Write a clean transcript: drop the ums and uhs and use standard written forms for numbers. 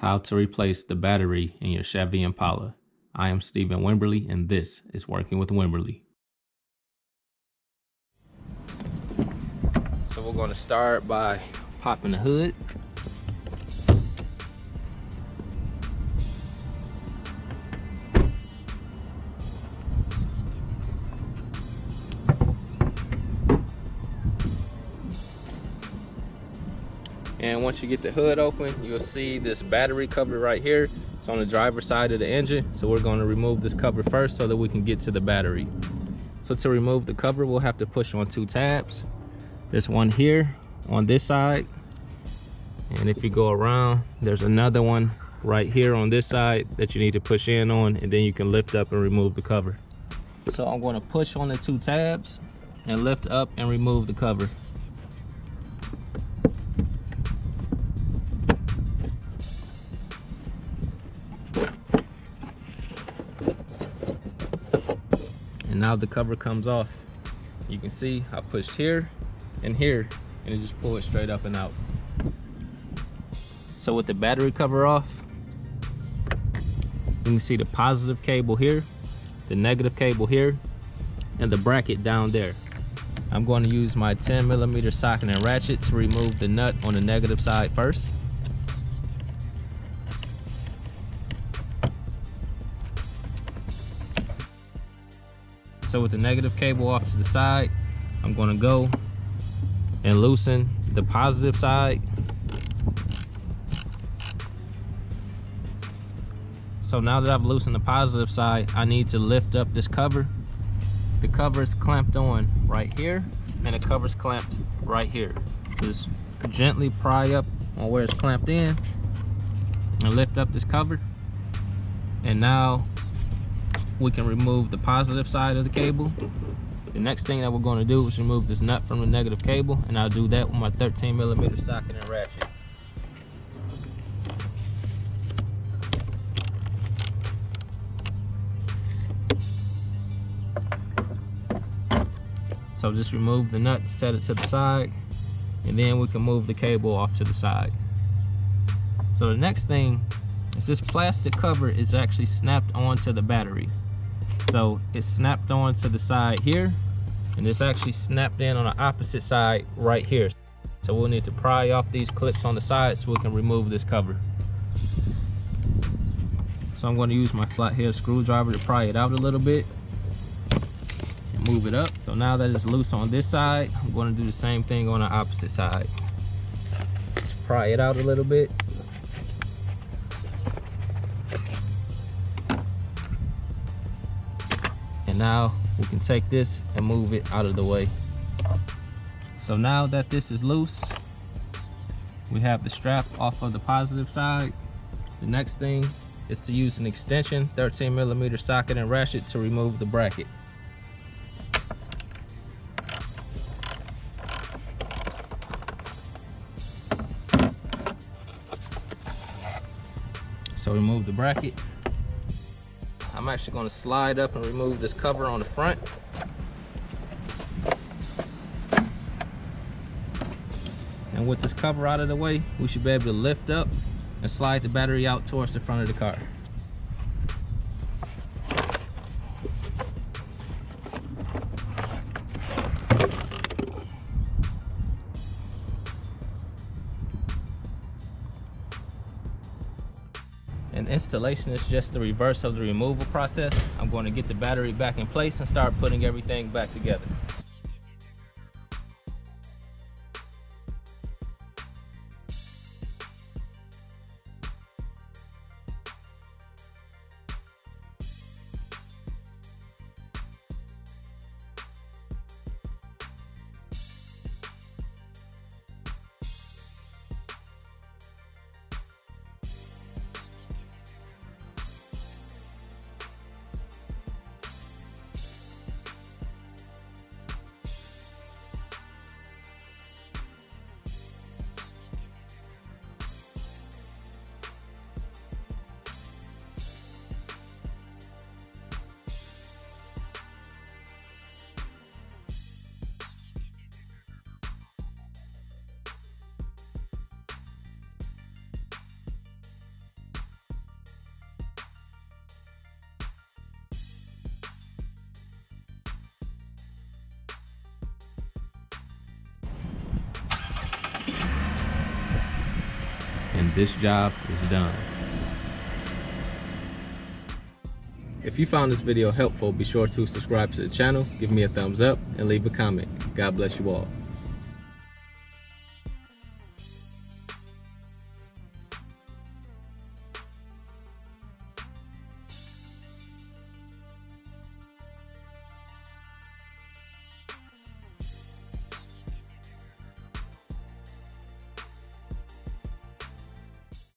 How to replace the battery in your Chevy Impala. I am Stephen Wimberley, and this is Working with Wimberley. So we're going to start by popping the hood. And once you get the hood open, you'll see this battery cover right here. It's on the driver's side of the engine. So we're going to remove this cover first so that we can get to the battery. So to remove the cover, we'll have to push on two tabs. There's one here on this side. And if you go around, there's another one right here on this side that you need to push in on, and then you can lift up and remove the cover. So I'm going to push on the two tabs and lift up and remove the cover. And now the cover comes off. You can see I pushed here and here, and it just pulled it straight up and out. So with the battery cover off, you can see the positive cable here, the negative cable here, and the bracket down there. I'm going to use my 10mm socket and ratchet to remove the nut on the negative side first. So with the negative cable off to the side, I'm going to go and loosen the positive side. So now that I've loosened the positive side, I need to lift up this cover. The cover is clamped on right here, and the cover is clamped right here. Just gently pry up on where it's clamped in and lift up this cover. And now we can remove the positive side of the cable. The next thing that we're going to do is remove this nut from the negative cable, and I'll do that with my 13mm socket and ratchet. So just remove the nut, set it to the side, and then we can move the cable off to the side. So the next thing is this plastic cover is actually snapped onto the battery. So it's snapped on to the side here, and it's actually snapped in on the opposite side right here. So we'll need to pry off these clips on the side so we can remove this cover. So I'm going to use my flathead screwdriver to pry it out a little bit and move it up. So now that it's loose on this side, I'm going to do the same thing on the opposite side. Just pry it out a little bit. And now we can take this and move it out of the way. So now that this is loose, we have the strap off of the positive side. The next thing is to use an extension 13mm socket and ratchet to remove the bracket. So remove the bracket. I'm actually going to slide up and remove this cover on the front. And with this cover out of the way, we should be able to lift up and slide the battery out towards the front of the car. And installation is just the reverse of the removal process. I'm going to get the battery back in place and start putting everything back together. and this job is done. If you found this video helpful, be sure to subscribe to the channel, give me a thumbs up, and leave a comment. God bless you all.